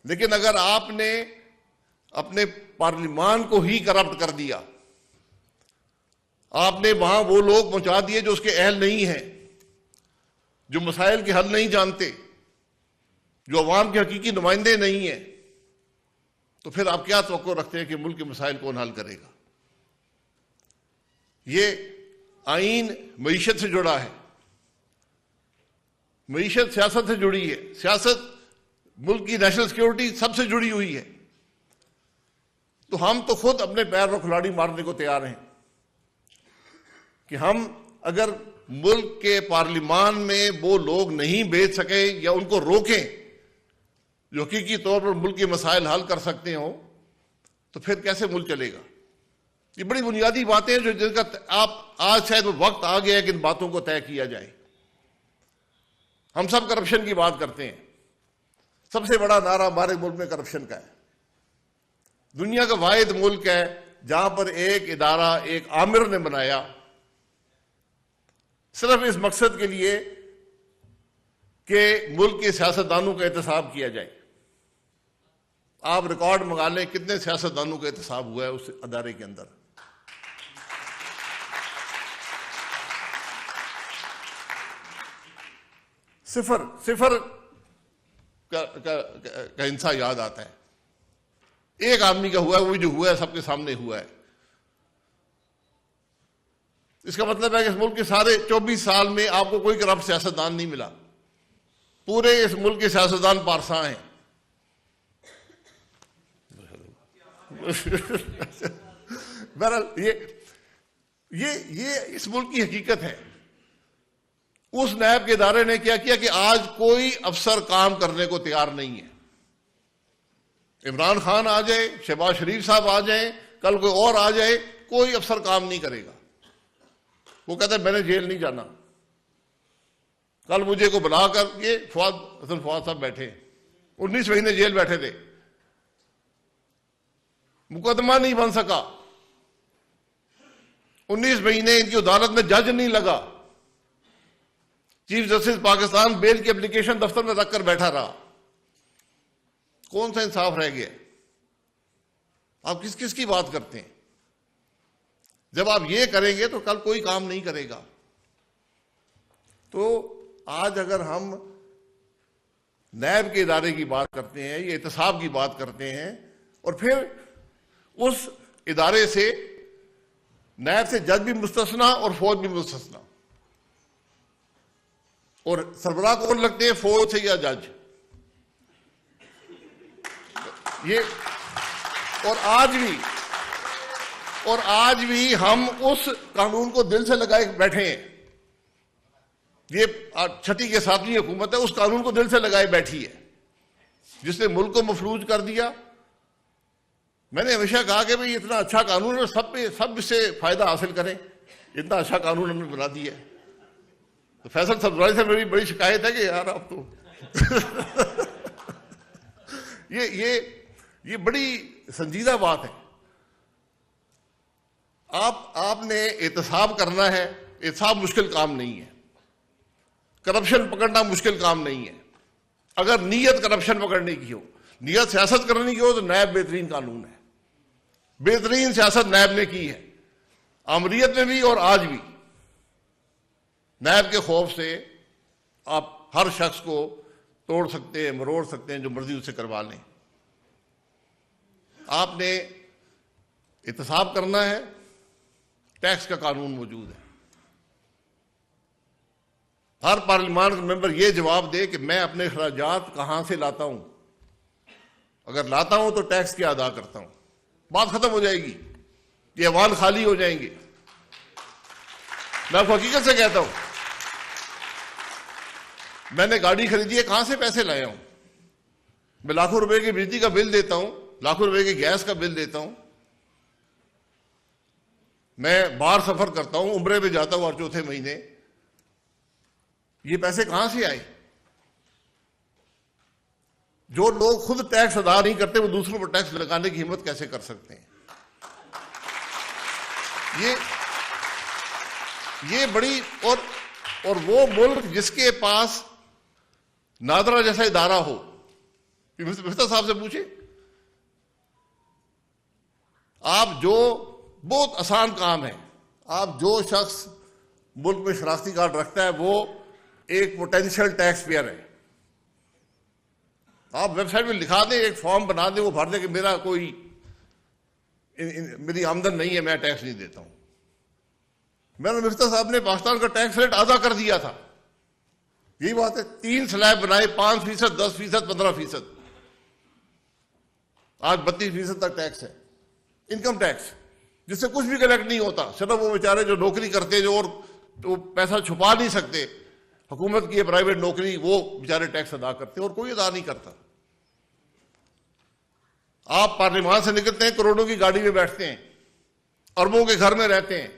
لیکن اگر آپ نے اپنے پارلیمان کو ہی کرپٹ کر دیا، آپ نے وہاں وہ لوگ پہنچا دیے جو اس کے اہل نہیں ہیں، جو مسائل کے حل نہیں جانتے، جو عوام کے حقیقی نمائندے نہیں ہیں، تو پھر آپ کیا توقع رکھتے ہیں کہ ملک کے مسائل کون حل کرے گا؟ یہ آئین معیشت سے جڑا ہے، معیشت سیاست سے جڑی ہے، سیاست ملک کی نیشنل سیکیورٹی سب سے جڑی ہوئی ہے۔ تو ہم تو خود اپنے پیر پر کھلاڑی مارنے کو تیار ہیں کہ ہم اگر ملک کے پارلیمان میں وہ لوگ نہیں بھیج سکیں یا ان کو روکیں جو حقیقی طور پر ملک کے مسائل حل کر سکتے ہوں، تو پھر کیسے ملک چلے گا؟ یہ بڑی بنیادی باتیں ہیں جن کا آپ آج شاید وہ وقت آ گیا ہے کہ ان باتوں کو طے کیا جائے۔ ہم سب کرپشن کی بات کرتے ہیں، سب سے بڑا نعرہ ہمارے ملک میں کرپشن کا ہے۔ دنیا کا واحد ملک ہے جہاں پر ایک ادارہ ایک آمر نے بنایا صرف اس مقصد کے لیے کہ ملک کے سیاستدانوں کا احتساب کیا جائے۔ آپ ریکارڈ منگا لیں کتنے سیاستدانوں کا احتساب ہوا ہے اس ادارے کے اندر۔ صفر کا انسان یاد آتا ہے، ایک آدمی کا ہوا ہے، وہ جو ہوا ہے سب کے سامنے ہوا ہے۔ اس کا مطلب ہے کہ اس ملک کے سارے 24 سال میں آپ کو کوئی کرپٹ سیاستدان نہیں ملا، پورے اس ملک کے سیاستدان پارساں ہیں۔ بہرحال یہ اس ملک کی حقیقت ہے۔ اس نیب کے ادارے نے کیا کیا کہ آج کوئی افسر کام کرنے کو تیار نہیں ہے۔ عمران خان آ جائے، شہباز شریف صاحب آ جائیں، کل کوئی اور آ جائے، کوئی افسر کام نہیں کرے گا۔ وہ کہتا ہے میں نے جیل نہیں جانا۔ کل مجھے کو بلا کر یہ فواد صاحب بیٹھے 19 مہینے جیل بیٹھے تھے، مقدمہ نہیں بن سکا، 19 مہینے ان کی عدالت میں جج نہیں لگا، چیف جسٹس پاکستان بیل کی اپلیکیشن دفتر میں رکھ کر بیٹھا رہا۔ کون سا انصاف رہ گیا؟ آپ کس کی بات کرتے ہیں؟ جب آپ یہ کریں گے تو کل کوئی کام نہیں کرے گا۔ تو آج اگر ہم نیب کے ادارے کی بات کرتے ہیں یا احتساب کی بات کرتے ہیں، اور پھر اس ادارے سے نیب سے جج بھی مستثنا اور فوج بھی مستثنا، اور سربراہ کون لگتے ہیں، فوج سے یا جج؟ یہ اور آج بھی ہم اس قانون کو دل سے لگائے بیٹھے ہیں۔ یہ 6 کے 7ویں حکومت ہے، اس قانون کو دل سے لگائے بیٹھی ہے جس نے ملک کو مفلوج کر دیا۔ میں نے ہمیشہ کہا کہ بھئی اتنا اچھا قانون ہے، سب اس سے فائدہ حاصل کریں، اتنا اچھا قانون ہم نے بنا دیا ہے۔ تو فیصل سبزواری سے میری بڑی شکایت ہے کہ یار آپ تو یہ بڑی سنجیدہ بات ہے۔ آپ نے احتساب کرنا ہے، احتساب مشکل کام نہیں ہے، کرپشن پکڑنا مشکل کام نہیں ہے۔ اگر نیت کرپشن پکڑنے کی ہو، نیت سیاست کرنے کی ہو، تو نیب بہترین قانون ہے، بہترین سیاست نیب نے کی ہے، آمریت میں بھی اور آج بھی۔ نیب کے خوف سے آپ ہر شخص کو توڑ سکتے ہیں، مروڑ سکتے ہیں، جو مرضی اس سے کروا لیں۔ آپ نے احتساب کرنا ہے، ٹیکس کا قانون موجود ہے۔ ہر پارلیمان کا ممبر یہ جواب دے کہ میں اپنے اخراجات کہاں سے لاتا ہوں، اگر لاتا ہوں تو ٹیکس کیا ادا کرتا ہوں۔ بات ختم ہو جائے گی، یہ ایوان خالی ہو جائیں گے۔ میں آپ کو حقیقت سے کہتا ہوں، میں نے گاڑی خریدی ہے، کہاں سے پیسے لایا ہوں؟ میں لاکھوں روپے کی بجلی کا بل دیتا ہوں، لاکھوں روپے کی گیس کا بل دیتا ہوں، میں باہر سفر کرتا ہوں، عمرے پہ جاتا ہوں ہر چوتھے مہینے۔ یہ پیسے کہاں سے آئے؟ جو لوگ خود ٹیکس ادا نہیں کرتے وہ دوسروں پر ٹیکس لگانے کی ہمت کیسے کر سکتے ہیں؟ یہ بڑی اور وہ ملک جس کے پاس نادرا جیسا ادارہ ہو، مفتہ صاحب سے پوچھیں. آپ جو بہت آسان کام ہے, آپ جو شخص ملک میں شناختی کارڈ رکھتا ہے وہ ایک پوٹینشیل ٹیکس پیئر ہے. آپ ویب سائٹ میں لکھا دیں, ایک فارم بنا دیں, وہ بھر دیں کہ میری آمدن نہیں ہے, میں ٹیکس نہیں دیتا ہوں. مولانا مفتہ صاحب نے پاکستان کا ٹیکس ریٹ آدھا کر دیا تھا. یہی بات ہے, 3 سلیب بنائے, 5%, 10%, 15%. آج 32% تک ٹیکس ہے, انکم ٹیکس, جس سے کچھ بھی کلیکٹ نہیں ہوتا. صرف وہ بیچارے جو نوکری کرتے, جو اور پیسہ چھپا نہیں سکتے, حکومت کی ہے پرائیویٹ نوکری, وہ بیچارے ٹیکس ادا کرتے اور کوئی ادا نہیں کرتا. آپ پارلیمان سے نکلتے ہیں, کروڑوں کی گاڑی میں بیٹھتے ہیں, اربوں کے گھر میں رہتے ہیں,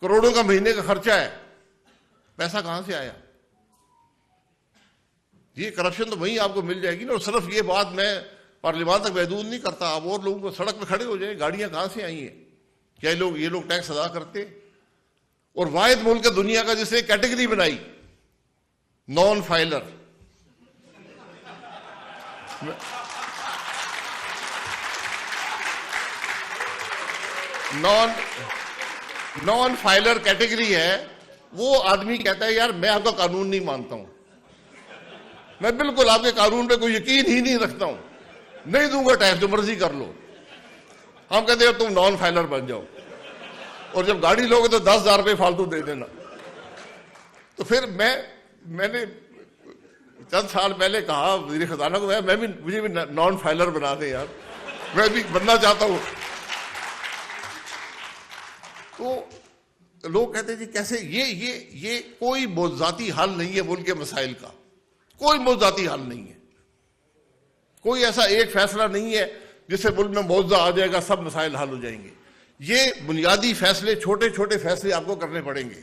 کروڑوں کا مہینے کا خرچہ ہے, پیسہ کہاں سے آیا؟ یہ کرپشن تو وہیں آپ کو مل جائے گی نا. اور صرف یہ بات میں پارلیمان تک محدود نہیں کرتا, آپ اور لوگوں کو سڑک پہ کھڑے ہو جائیں, گاڑیاں کہاں سے آئی ہیں؟ کیا یہ لوگ ٹیکس ادا کرتے؟ اور واحد ملک ہے دنیا کا جس نے کیٹیگری بنائی, non filer. Non filer category ہے. وہ آدمی کہتا ہے یار میں آپ کا قانون نہیں مانتا ہوں, میں بالکل آپ کے قانون پہ کوئی یقین ہی نہیں رکھتا ہوں, نہیں دوں گا ٹیکس, جو مرضی کر لو. ہم کہتے ہیں تم نان فائلر بن جاؤ, اور جب گاڑی لوگے تو 10,000 روپے فالتو دے دینا. تو پھر میں نے چند سال پہلے کہا وزیر خزانہ کو, مجھے بھی نان فائلر بنا دیں یار, میں بھی بننا چاہتا ہوں. تو لوگ کہتے ہیں جی کیسے, یہ کوئی موضوعاتی حل نہیں ہے ملک کے مسائل کا, کوئی موضوعاتی حل نہیں ہے. کوئی ایسا ایک فیصلہ نہیں ہے جس سے ملک میں موضوع آ جائے گا, سب مسائل حل ہو جائیں گے. یہ بنیادی فیصلے, چھوٹے چھوٹے فیصلے آپ کو کرنے پڑیں گے.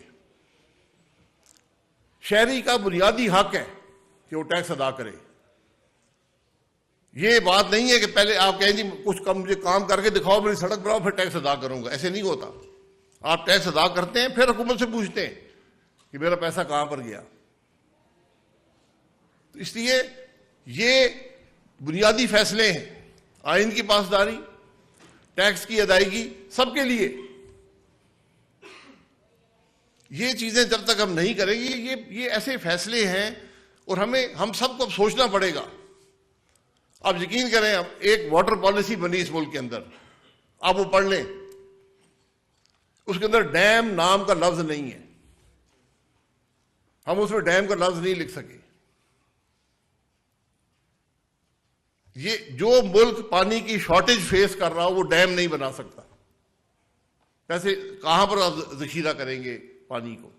شہری کا بنیادی حق ہے کہ وہ ٹیکس ادا کرے. یہ بات نہیں ہے کہ پہلے آپ کہیں جی کچھ مجھے کام کر کے دکھاؤ, میری سڑک بناؤ, پھر ٹیکس ادا کروں گا. ایسے نہیں ہوتا. آپ ٹیکس ادا کرتے ہیں, پھر حکومت سے پوچھتے ہیں کہ میرا پیسہ کہاں پر گیا. تو اس لیے یہ بنیادی فیصلے ہیں, آئین کی پاسداری, ٹیکس کی ادائیگی, سب کے لیے. یہ چیزیں جب تک ہم نہیں کریں گے, یہ ایسے فیصلے ہیں, اور ہم سب کو اب سوچنا پڑے گا. آپ یقین کریں, اب ایک واٹر پالیسی بنی اس ملک کے اندر, آپ وہ پڑھ لیں, اس کے اندر ڈیم نام کا لفظ نہیں ہے. ہم اس میں ڈیم کا لفظ نہیں لکھ سکے. یہ جو ملک پانی کی شارٹیج فیس کر رہا ہو وہ ڈیم نہیں بنا سکتا. پیسے کہاں پر ذخیرہ کریں گے پانی کو؟